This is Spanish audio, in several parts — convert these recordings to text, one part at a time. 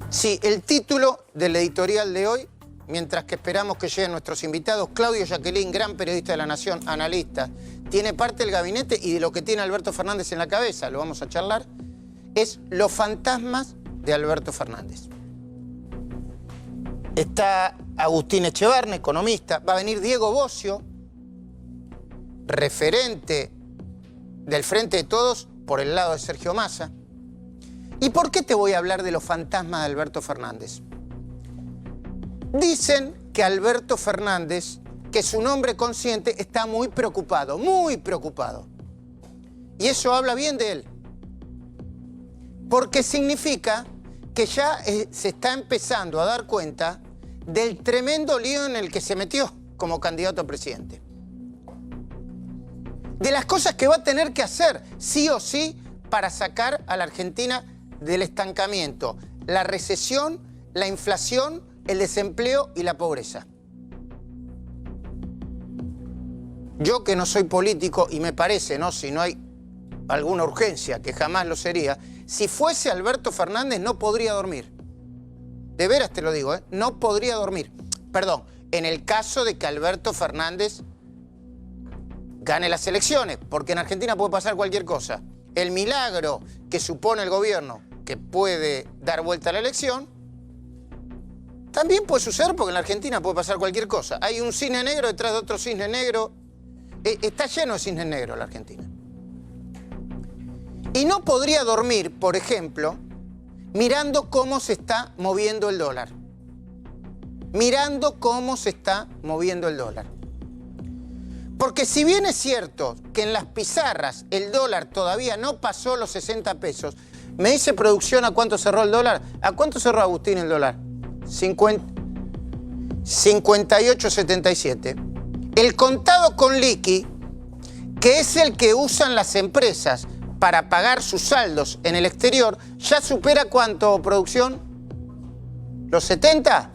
Sí, el título del editorial de hoy, mientras que esperamos que lleguen nuestros invitados, Claudio Jacquelín, gran periodista de La Nación, analista, tiene parte del gabinete y de lo que tiene Alberto Fernández en la cabeza, lo vamos a charlar, es los fantasmas de Alberto Fernández. Está Agustín Echevarne, economista, va a venir Diego Bocio, referente del Frente de Todos por el lado de Sergio Massa. ¿Y por qué te voy a hablar de los fantasmas de Alberto Fernández? Dicen que Alberto Fernández, que es un hombre consciente, está muy preocupado, muy preocupado. Y eso habla bien de él. Porque significa que ya se está empezando a dar cuenta del tremendo lío en el que se metió como candidato a presidente. De las cosas que va a tener que hacer, sí o sí, para sacar a la Argentina del estancamiento, la recesión, la inflación, el desempleo y la pobreza. Yo que no soy político y me parece, ¿no? Si no hay alguna urgencia, que jamás lo sería, si fuese Alberto Fernández no podría dormir. De veras te lo digo, ¿eh? No podría dormir. Perdón, en el caso de que Alberto Fernández gane las elecciones, porque en Argentina puede pasar cualquier cosa. El milagro que supone el gobierno, que puede dar vuelta a la elección, también puede suceder porque en la Argentina puede pasar cualquier cosa. Hay un cisne negro detrás de otro cisne negro. Está lleno de cisnes negros la Argentina. Y no podría dormir, por ejemplo, mirando cómo se está moviendo el dólar. Mirando cómo se está moviendo el dólar. Porque si bien es cierto que en las pizarras el dólar todavía no pasó los 60 pesos, me dice producción a cuánto cerró el dólar. ¿A cuánto cerró, Agustín, el dólar? 58,77. El contado con liqui, que es el que usan las empresas para pagar sus saldos en el exterior, ¿ya supera cuánto, producción? ¿Los 70?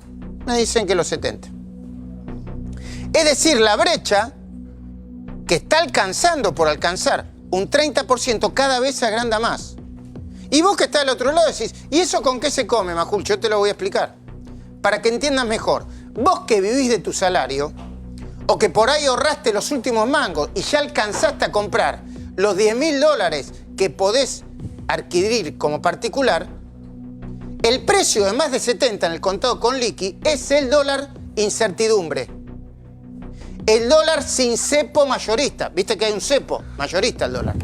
Me dicen que los 70. Es decir, la brecha que está alcanzando por alcanzar un 30%, cada vez se agranda más. Y vos que estás al otro lado decís, ¿y eso con qué se come, Majul? Yo te lo voy a explicar. Para que entiendas mejor. Vos que vivís de tu salario, o que por ahí ahorraste los últimos mangos y ya alcanzaste a comprar los $10.000 que podés adquirir como particular, el precio de más de 70 en el contado con liqui es el dólar incertidumbre. El dólar sin cepo mayorista. Viste que hay un cepo mayorista el dólar.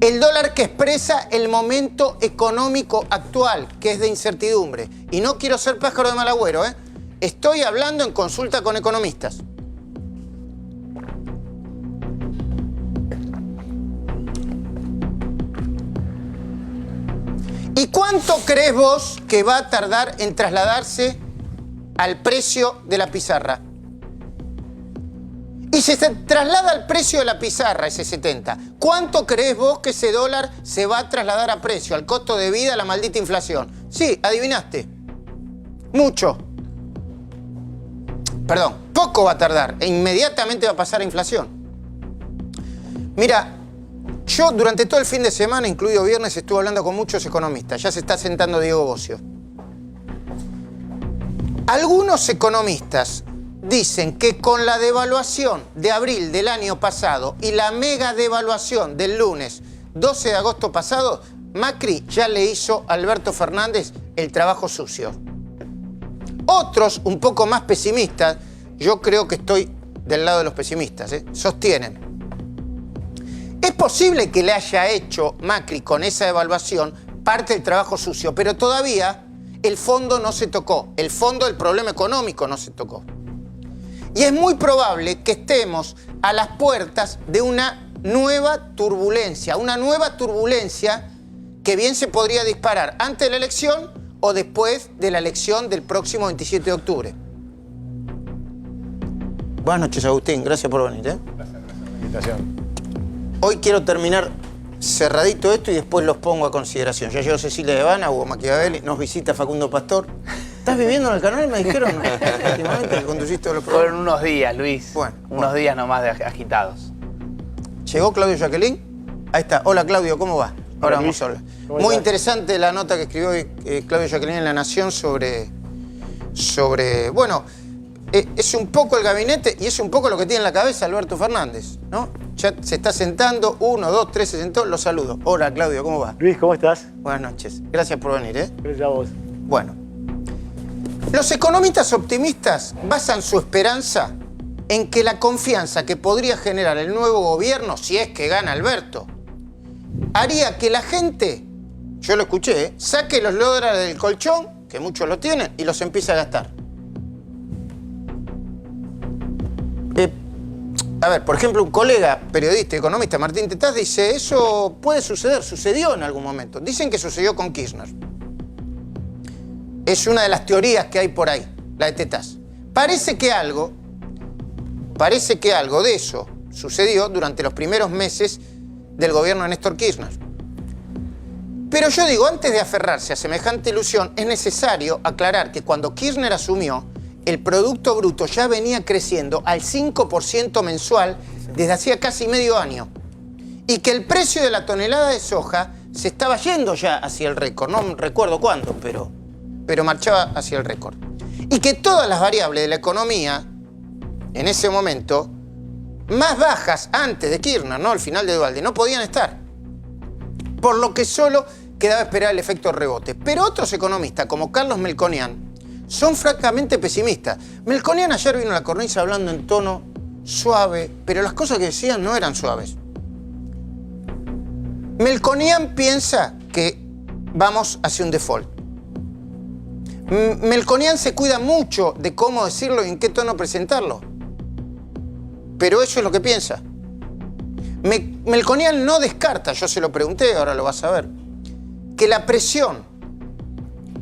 El dólar que expresa el momento económico actual, que es de incertidumbre. Y no quiero ser pájaro de mal agüero, ¿eh? Estoy hablando en consulta con economistas. ¿Y cuánto crees vos que va a tardar en trasladarse al precio de la pizarra? Y si se traslada al precio de la pizarra, ese 70, ¿cuánto crees vos que ese dólar se va a trasladar a precio, al costo de vida, a la maldita inflación? Sí, adivinaste. Mucho. Perdón, poco va a tardar e inmediatamente va a pasar a inflación. Mira, yo durante todo el fin de semana, incluido viernes, estuve hablando con muchos economistas. Ya se está sentando Diego Bocio. Algunos economistas dicen que con la devaluación de abril del año pasado y la mega devaluación del lunes 12 de agosto pasado, Macri ya le hizo a Alberto Fernández el trabajo sucio. Otros, un poco más pesimistas, yo creo que estoy del lado de los pesimistas, sostienen. Es posible que le haya hecho Macri con esa devaluación parte del trabajo sucio, pero todavía el fondo no se tocó, el fondo del problema económico no se tocó. Y es muy probable que estemos a las puertas de una nueva turbulencia que bien se podría disparar antes de la elección o después de la elección del próximo 27 de octubre. Buenas noches, Agustín. Gracias por venir. Gracias por la invitación. Hoy quiero terminar cerradito esto y después los pongo a consideración. Ya llegó Cecilia de Habana, Hugo Machiavelli, nos visita Facundo Pastor. ¿Estás viviendo en el canal? Me dijeron últimamente que conduciste los programas. Fueron unos días, Luis. Unos días nomás de agitados. ¿Llegó Claudio Jacquelín? Ahí está. Hola, Claudio, ¿cómo va? Ahora vamos a hablar. Muy interesante la nota que escribió Claudio Jacquelin en La Nación sobre bueno, es un poco el gabinete y es un poco lo que tiene en la cabeza Alberto Fernández, ¿no? Ya se está sentando, 1, 2, 3, se sentó, los saludo. Hola, Claudio, ¿cómo va? Luis, ¿cómo estás? Buenas noches. Gracias por venir, ¿eh? Gracias a vos. Bueno, los economistas optimistas basan su esperanza en que la confianza que podría generar el nuevo gobierno, si es que gana Alberto, haría que la gente, yo lo escuché, saque los dólares del colchón, que muchos lo tienen, y los empiece a gastar. A ver, por ejemplo, un colega periodista y economista, Martín Tetaz, dice, eso puede suceder, sucedió en algún momento. Dicen que sucedió con Kirchner. Es una de las teorías que hay por ahí, la de Tetaz. Parece que algo de eso sucedió durante los primeros meses del gobierno de Néstor Kirchner. Pero yo digo, antes de aferrarse a semejante ilusión, es necesario aclarar que cuando Kirchner asumió, el Producto Bruto ya venía creciendo al 5% mensual desde hacía casi medio año. Y que el precio de la tonelada de soja se estaba yendo ya hacia el récord. No recuerdo cuándo, pero marchaba hacia el récord. Y que todas las variables de la economía, en ese momento, más bajas antes de Kirchner, ¿no? Al final de Duhalde, no podían estar. Por lo que solo quedaba esperar el efecto rebote. Pero otros economistas, como Carlos Melconian, son francamente pesimistas. Melconian ayer vino a la cornisa hablando en tono suave, pero las cosas que decían no eran suaves. Melconian piensa que vamos hacia un default. Melconian se cuida mucho de cómo decirlo y en qué tono presentarlo. Pero eso es lo que piensa. Melconian no descarta, yo se lo pregunté, ahora lo vas a ver, que la presión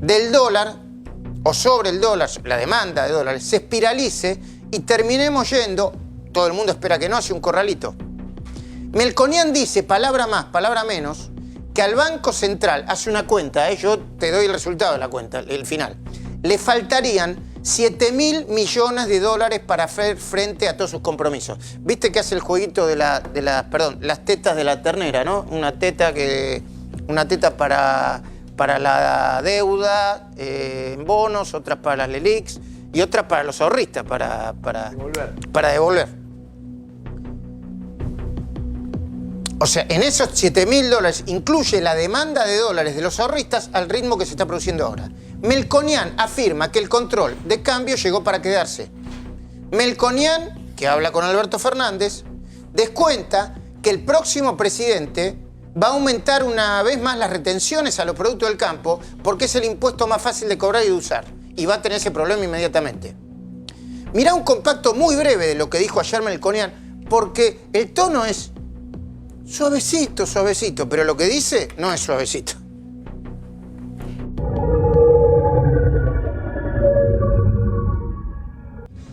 del dólar o sobre el dólar, la demanda de dólares, se espiralice y terminemos yendo, todo el mundo espera que no, hacia un corralito. Melconian dice, palabra más, palabra menos, que al Banco Central hace una cuenta, yo te doy el resultado de la cuenta, el final, le faltarían 7.000 millones de dólares para hacer frente a todos sus compromisos. ¿Viste que hace el jueguito de las tetas de la ternera, ¿no? Una teta para la deuda en bonos, otras para las LELIQs y otras para los ahorristas, para devolver. O sea, en esos 7.000 dólares incluye la demanda de dólares de los ahorristas al ritmo que se está produciendo ahora. Melconian afirma que el control de cambio llegó para quedarse. Melconian, que habla con Alberto Fernández, descuenta que el próximo presidente va a aumentar una vez más las retenciones a los productos del campo porque es el impuesto más fácil de cobrar y de usar. Y va a tener ese problema inmediatamente. Mirá un compacto muy breve de lo que dijo ayer Melconian, porque el tono es suavecito, suavecito, pero lo que dice no es suavecito.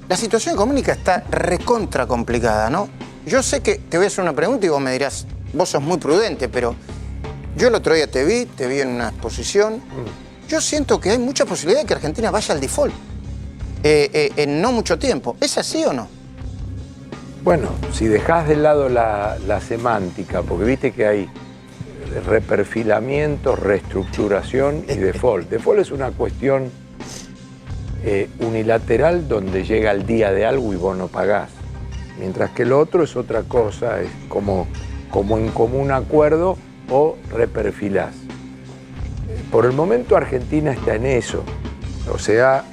La situación económica está recontra complicada, ¿no? Yo sé que te voy a hacer una pregunta y vos me dirás, vos sos muy prudente, pero yo el otro día te vi en una exposición. Yo siento que hay mucha posibilidad de que Argentina vaya al default en no mucho tiempo. ¿Es así o no? Bueno, si dejás de lado la semántica, porque viste que hay reperfilamiento, reestructuración y default. Default es una cuestión unilateral donde llega el día de algo y vos no pagás. Mientras que lo otro es otra cosa, es como en común acuerdo o reperfilás. Por el momento Argentina está en eso, o sea,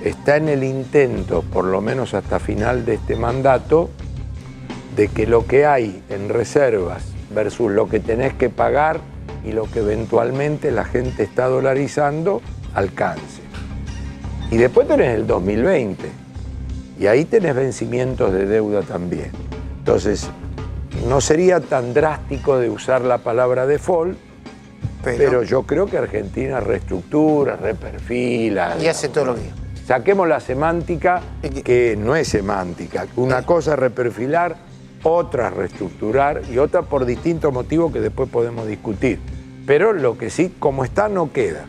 está en el intento, por lo menos hasta final de este mandato, de que lo que hay en reservas versus lo que tenés que pagar y lo que eventualmente la gente está dolarizando, alcance. Y después tenés el 2020, y ahí tenés vencimientos de deuda también. Entonces, no sería tan drástico de usar la palabra default, pero yo creo que Argentina reestructura, reperfila. Y hace todo lo que digo. Saquemos la semántica, que no es semántica. Una cosa es reperfilar, otra reestructurar y otra por distintos motivos que después podemos discutir. Pero lo que sí, como está, no queda.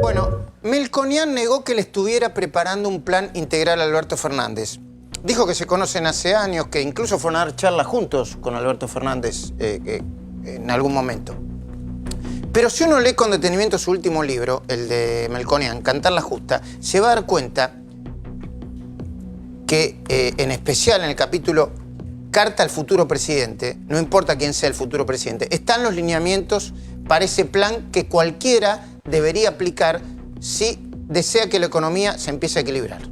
Bueno, Melconian negó que le estuviera preparando un plan integral a Alberto Fernández. Dijo que se conocen hace años, que incluso fueron a dar charlas juntos con Alberto Fernández en algún momento. Pero si uno lee con detenimiento su último libro, el de Melconian, Cantar la Justa, se va a dar cuenta que, en especial en el capítulo Carta al futuro presidente, no importa quién sea el futuro presidente, están los lineamientos para ese plan que cualquiera debería aplicar si desea que la economía se empiece a equilibrar.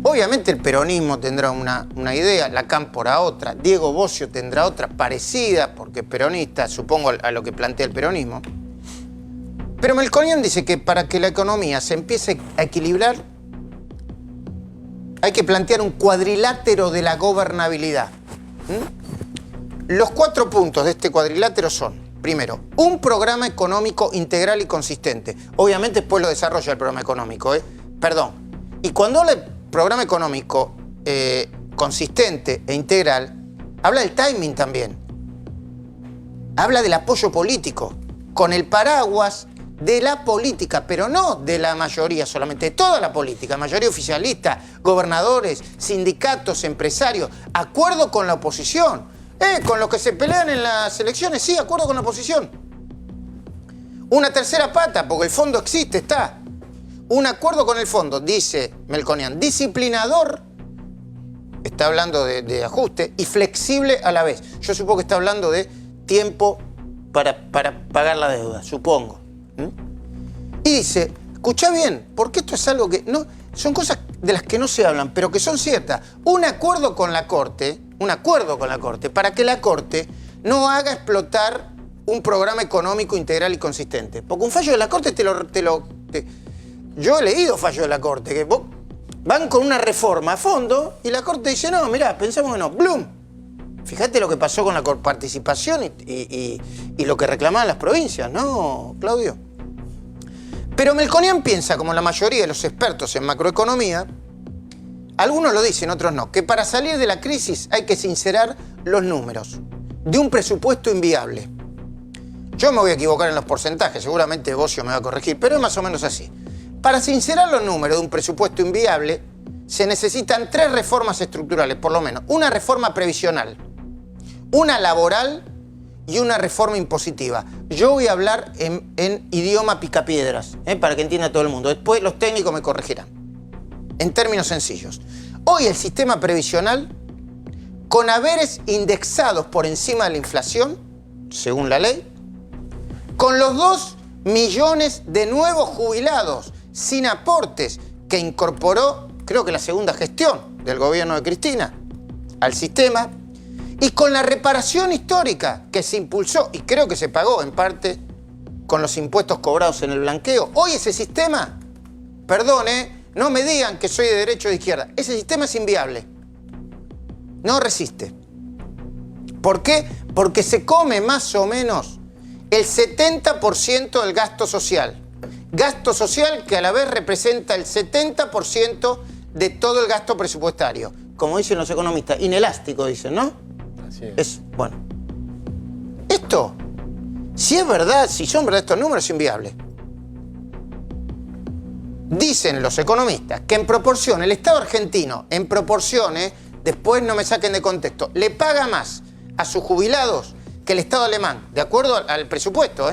Obviamente el peronismo tendrá una idea, la Cámpora otra, Diego Bossio tendrá otra parecida, porque es peronista, supongo, a lo que plantea el peronismo. Pero Melconian dice que para que la economía se empiece a equilibrar, hay que plantear un cuadrilátero de la gobernabilidad. Los 4 puntos de este cuadrilátero son, primero, un programa económico integral y consistente. Obviamente después lo desarrolla el programa económico, Perdón. Y cuando habla de programa económico consistente e integral, habla del timing también. Habla del apoyo político, con el paraguas de la política, pero no de la mayoría solamente, de toda la política, mayoría oficialista, gobernadores, sindicatos, empresarios, acuerdo con la oposición. Con los que se pelean en las elecciones, sí, acuerdo con la oposición. Una tercera pata, porque el fondo existe, está. Un acuerdo con el fondo, dice Melconian, disciplinador, está hablando de ajuste, y flexible a la vez. Yo supongo que está hablando de tiempo para pagar la deuda, supongo. Y dice, escucha bien, porque esto es algo que no, son cosas de las que no se hablan, pero que son ciertas. Un acuerdo con la Corte para que la Corte no haga explotar un programa económico integral y consistente. Porque un fallo de la Corte yo he leído fallos de la Corte que van con una reforma a fondo y la Corte dice, no, mirá, pensamos que no. ¡Blum! Fíjate lo que pasó con la participación y lo que reclamaban las provincias, ¿no, Claudio? Pero Melconian piensa, como la mayoría de los expertos en macroeconomía, algunos lo dicen, otros no, que para salir de la crisis hay que sincerar los números de un presupuesto inviable. Yo me voy a equivocar en los porcentajes, seguramente Bossio me va a corregir, pero es más o menos así. Para sincerar los números de un presupuesto inviable, se necesitan 3 reformas estructurales, por lo menos. Una reforma previsional, una laboral y una reforma impositiva. Yo voy a hablar en idioma picapiedras, para que entienda todo el mundo. Después los técnicos me corregirán. En términos sencillos. Hoy el sistema previsional, con haberes indexados por encima de la inflación, según la ley, con los 2 millones de nuevos jubilados sin aportes que incorporó, creo que la segunda gestión del gobierno de Cristina, al sistema, y con la reparación histórica que se impulsó y creo que se pagó en parte con los impuestos cobrados en el blanqueo. Hoy ese sistema, perdón, no me digan que soy de derecha o de izquierda, ese sistema es inviable. No resiste. ¿Por qué? Porque se come más o menos el 70% del gasto social. Gasto social que a la vez representa el 70% de todo el gasto presupuestario. Como dicen los economistas, inelástico dicen, ¿no? Así es. Bueno. Esto, si es verdad, si son verdad estos números, es inviable. Dicen los economistas que en proporción, el Estado argentino, en proporción, después no me saquen de contexto, le paga más a sus jubilados que el Estado alemán, de acuerdo al presupuesto,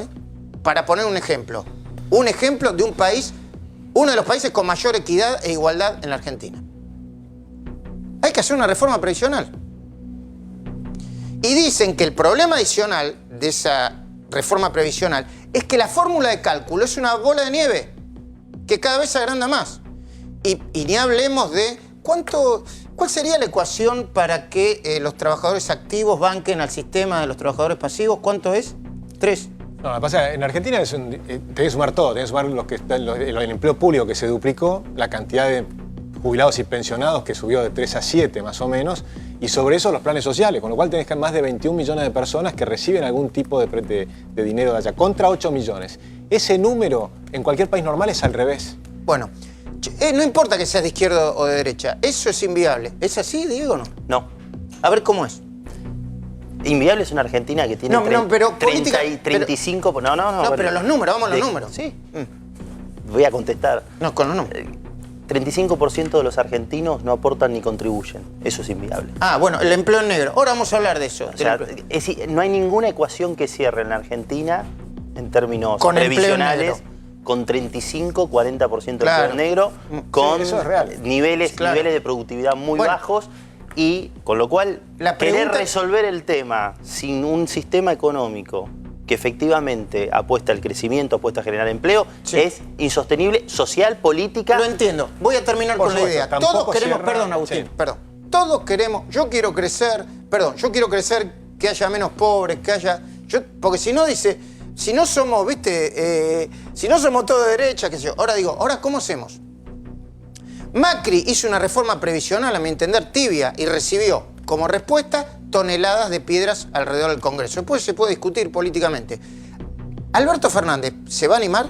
para poner un ejemplo. Un ejemplo de un país, uno de los países con mayor equidad e igualdad en la Argentina. Hay que hacer una reforma previsional. Y dicen que el problema adicional de esa reforma previsional es que la fórmula de cálculo es una bola de nieve que cada vez se agranda más. Y ni hablemos de ¿cuál sería la ecuación para que los trabajadores activos banquen al sistema de los trabajadores pasivos? ¿Cuánto es? 3. No, lo que pasa es que en Argentina tenés que sumar todo, tenés que sumar el empleo público que se duplicó, la cantidad de jubilados y pensionados que subió de 3 a 7 más o menos, y sobre eso los planes sociales, con lo cual tenés más de 21 millones de personas que reciben algún tipo de dinero de allá, contra 8 millones. Ese número en cualquier país normal es al revés. Bueno, no importa que seas de izquierda o de derecha, eso es inviable. ¿Es así, Diego, o no? No. A ver cómo es. Inviable es una Argentina que tiene pero 30 política, y 35... No, pero los números, vamos a los números. Sí. Voy a contestar. No, con los números. 35% de los argentinos no aportan ni contribuyen. Eso es inviable. Ah, bueno, el empleo en negro. Ahora vamos a hablar de eso. O sea, no hay ninguna ecuación que cierre en la Argentina en términos con previsionales con 35-40% de empleo negro, con niveles de productividad muy bajos. Y con lo cual, querer resolver el tema sin un sistema económico que efectivamente apuesta al crecimiento, apuesta a generar empleo, es insostenible social, política. Lo entiendo. Voy a terminar con la idea. Todos queremos, perdón, Agustín, perdón. Todos queremos, yo quiero crecer, que haya menos pobres, que haya... porque si no dice, si no somos, si no somos todos de derecha, qué sé yo. Ahora, ¿cómo hacemos? Macri hizo una reforma previsional, a mi entender, tibia, y recibió como respuesta toneladas de piedras alrededor del Congreso. Después se puede discutir políticamente. ¿Alberto Fernández se va a animar?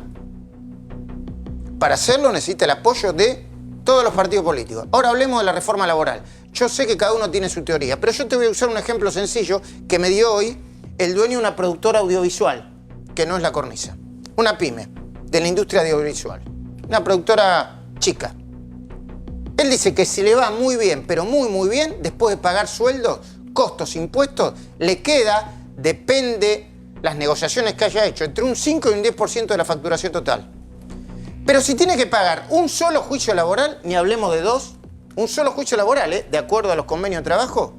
Para hacerlo necesita el apoyo de todos los partidos políticos. Ahora hablemos de la reforma laboral. Yo sé que cada uno tiene su teoría, pero yo te voy a usar un ejemplo sencillo que me dio hoy el dueño de una productora audiovisual, que no es La Cornisa. Una pyme de la industria audiovisual. Una productora chica. Él dice que si le va muy bien, pero muy bien, después de pagar sueldos, costos, impuestos, le queda, depende las negociaciones que haya hecho, entre un 5 y un 10% de la facturación total. Pero si tiene que pagar un solo juicio laboral, ni hablemos de dos, un solo juicio laboral, de acuerdo a los convenios de trabajo,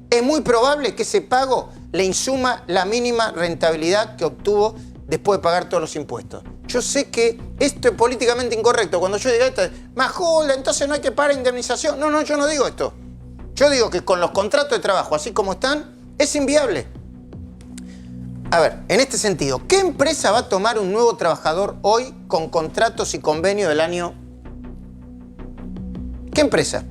es muy probable que ese pago le insuma la mínima rentabilidad que obtuvo después de pagar todos los impuestos. Yo sé que esto es políticamente incorrecto. Cuando yo diga esto, Majula, entonces no hay que pagar indemnización. No, yo no digo esto. Yo digo que con los contratos de trabajo, así como están, es inviable. A ver, en este sentido, ¿qué empresa va a tomar un nuevo trabajador hoy con contratos y convenios del año? ¿Qué empresa?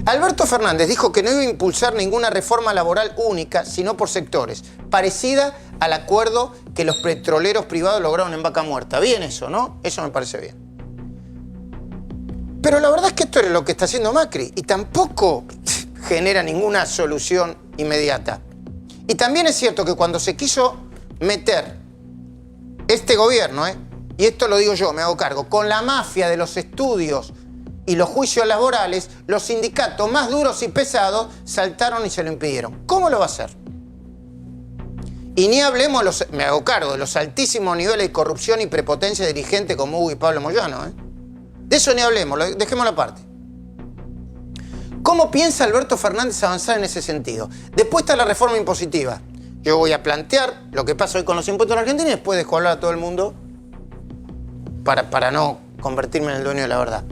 Alberto Fernández dijo que no iba a impulsar ninguna reforma laboral única, sino por sectores, parecida al acuerdo que los petroleros privados lograron en Vaca Muerta. Bien eso, ¿no? Eso me parece bien. Pero la verdad es que esto es lo que está haciendo Macri y tampoco genera ninguna solución inmediata. Y también es cierto que cuando se quiso meter este gobierno, y esto lo digo yo, me hago cargo, con la mafia de los estudios y los juicios laborales, los sindicatos más duros y pesados saltaron y se lo impidieron. ¿Cómo lo va a hacer? Y ni hablemos, me hago cargo, de los altísimos niveles de corrupción y prepotencia de dirigentes como Hugo y Pablo Moyano. De eso ni hablemos, dejémoslo aparte. ¿Cómo piensa Alberto Fernández avanzar en ese sentido? Después está la reforma impositiva. Yo voy a plantear lo que pasa hoy con los impuestos en Argentina y después dejo hablar a todo el mundo para no convertirme en el dueño de la verdad.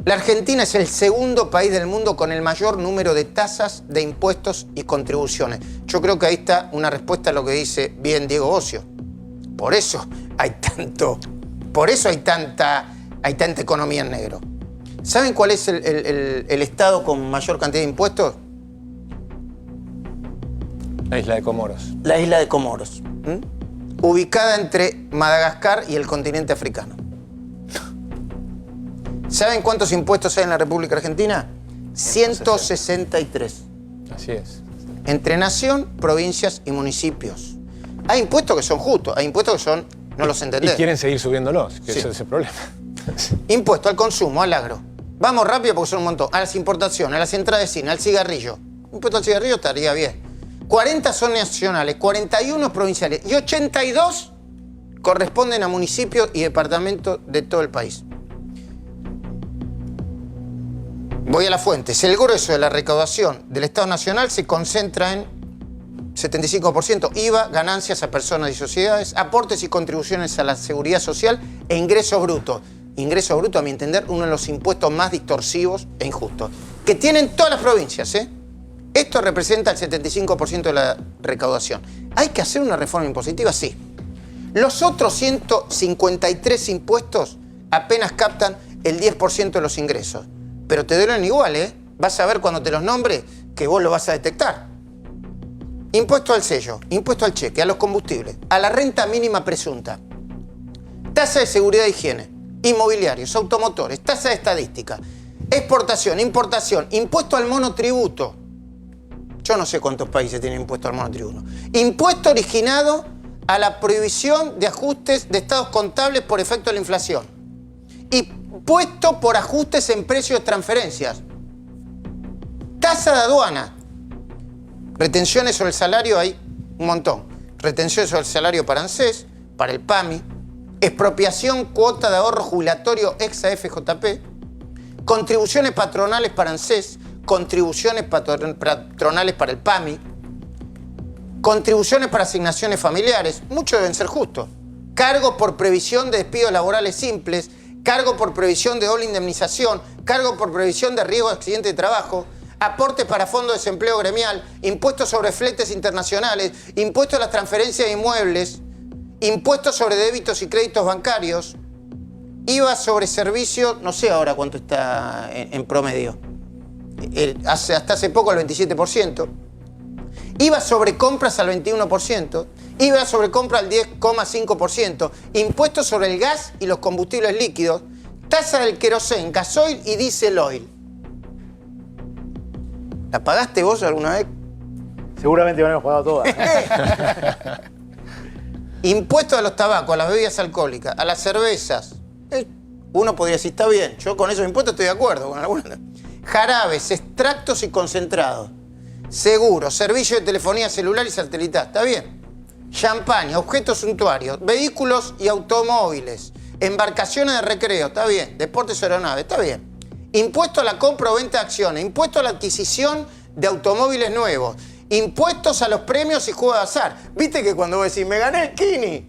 La Argentina es el segundo país del mundo con el mayor número de tasas de impuestos y contribuciones. Yo creo que ahí está una respuesta a lo que dice bien Diego Bocio. Por eso hay tanta economía en negro. ¿Saben cuál es el estado con mayor cantidad de impuestos? La isla de Comoros. La isla de Comoros. Ubicada entre Madagascar y el continente africano. ¿Saben cuántos impuestos hay en la República Argentina? 163. Así es. Entre nación, provincias y municipios. Hay impuestos que son justos, hay impuestos que son, no los entendés. Y quieren seguir subiéndolos, que sí. ese es el problema. Impuesto al consumo, al agro. Vamos rápido porque son un montón. A las importaciones, a las entradas de cine, al cigarrillo. Impuesto al cigarrillo estaría bien. 40 son nacionales, 41 provinciales y 82 corresponden a municipios y departamentos de todo el país. Voy a las fuentes. El grueso de la recaudación del Estado Nacional se concentra en 75% IVA, ganancias a personas y sociedades, aportes y contribuciones a la seguridad social e ingresos brutos. Ingreso bruto, a mi entender, uno de los impuestos más distorsivos e injustos, que tienen todas las provincias. Esto representa el 75% de la recaudación. ¿Hay que hacer una reforma impositiva? Sí. Los otros 153 impuestos apenas captan el 10% de los ingresos. Pero te duelen igual, Vas a ver cuando te los nombre que vos lo vas a detectar. Impuesto al sello, impuesto al cheque, a los combustibles, a la renta mínima presunta, tasa de seguridad e higiene, inmobiliarios, automotores, tasa de estadística, exportación, importación, impuesto al monotributo. Yo no sé cuántos países tienen impuesto al monotributo. Impuesto originado a la prohibición de ajustes de estados contables por efecto de la inflación. Y Impuesto por ajustes en precios de transferencias. Tasa de aduana. Retenciones sobre el salario hay un montón. Retenciones sobre el salario para ANSES, para el PAMI. Expropiación cuota de ahorro jubilatorio ex AFJP. Contribuciones patronales para ANSES. Contribuciones patronales para el PAMI. Contribuciones para asignaciones familiares. Muchos deben ser justos. Cargo por previsión de despidos laborales simples. Cargo por previsión de doble indemnización. Cargo por previsión de riesgo de accidente de trabajo. Aportes para fondo de desempleo gremial, impuestos sobre fletes internacionales, impuestos a las transferencias de inmuebles, impuestos sobre débitos y créditos bancarios, IVA sobre servicios, no sé ahora cuánto está en promedio, hasta hace poco el 27%, IVA sobre compras al 21%, IVA sobre compras al 10,5%, impuestos sobre el gas y los combustibles líquidos, tasa del querosén, gasoil y diésel oil. ¿La pagaste vos alguna vez? Seguramente habremos pagado todas. Impuestos a los tabacos, a las bebidas alcohólicas, a las cervezas. Uno podría decir, está bien, yo con esos impuestos estoy de acuerdo. Con alguna. Jarabes, extractos y concentrados. Seguros, servicio de telefonía celular y satelital, está bien. Champaña, objetos suntuarios, vehículos y automóviles, embarcaciones de recreo, está bien. Deportes aeronaves, está bien. Impuesto a la compra o venta de acciones, impuesto a la adquisición de automóviles nuevos, impuestos a los premios y juegos de azar. Viste que cuando vos decís, me gané el Kini,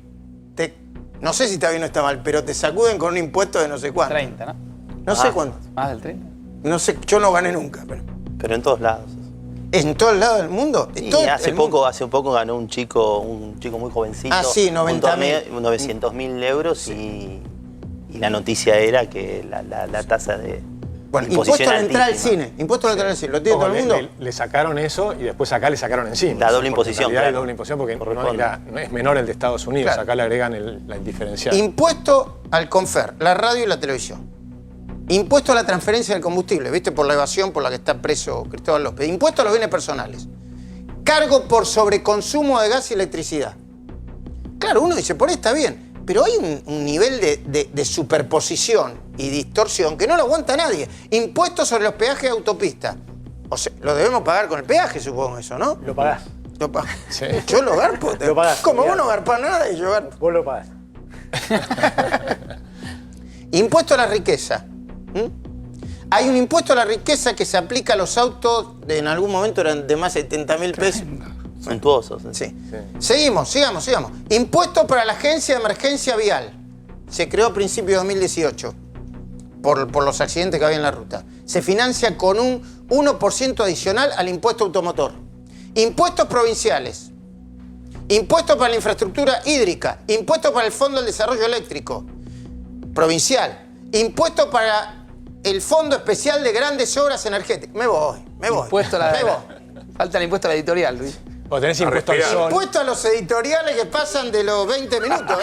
no sé si está bien o está mal, pero te sacuden con un impuesto de no sé cuánto. 30, ¿no? No sé cuánto. ¿Más del 30? No sé, yo no gané nunca. Pero en todos lados. ¿En todos lados del mundo? Sí, hace poco ganó un chico muy jovencito. Ah, sí, 90.000. 900.000 euros y la noticia era que la tasa de... Bueno, impuesto a la entrada al cine. Impuesto a la entrada al cine. ¿Lo tiene todo el mundo? Le sacaron eso y después acá le sacaron encima. La doble imposición. La doble imposición porque no es menor el de Estados Unidos. Claro. Acá le agregan la indiferencial. Impuesto al Confer, la radio y la televisión. Impuesto a la transferencia del combustible, ¿viste? Por la evasión por la que está preso Cristóbal López. Impuesto a los bienes personales. Cargo por sobreconsumo de gas y electricidad. Claro, uno dice, por ahí está bien. Pero hay un nivel de superposición y distorsión que no lo aguanta nadie. Impuestos sobre los peajes de autopista. O sea, lo debemos pagar con el peaje, supongo eso, ¿no? Lo pagás. Lo pagás. Sí. Yo lo garpo. Lo pagás. Como vos no garpás nada y yo garpo. Vos lo pagás. Impuesto a la riqueza. Hay un impuesto a la riqueza que se aplica a los autos en algún momento eran de más de 70.000 pesos. Suntuosos. Sí. Sigamos. Impuesto para la Agencia de Emergencia Vial. Se creó a principios de 2018 por los accidentes que había en la ruta. Se financia con un 1% adicional al impuesto automotor. Impuestos provinciales. Impuesto para la infraestructura hídrica. Impuesto para el Fondo del Desarrollo Eléctrico provincial. Impuesto para el Fondo Especial de Grandes Obras Energéticas. Me voy. Impuesto a Falta el impuesto a la editorial, Luis. O tenés impuesto al sol. Impuesto a los editoriales que pasan de los 20 minutos.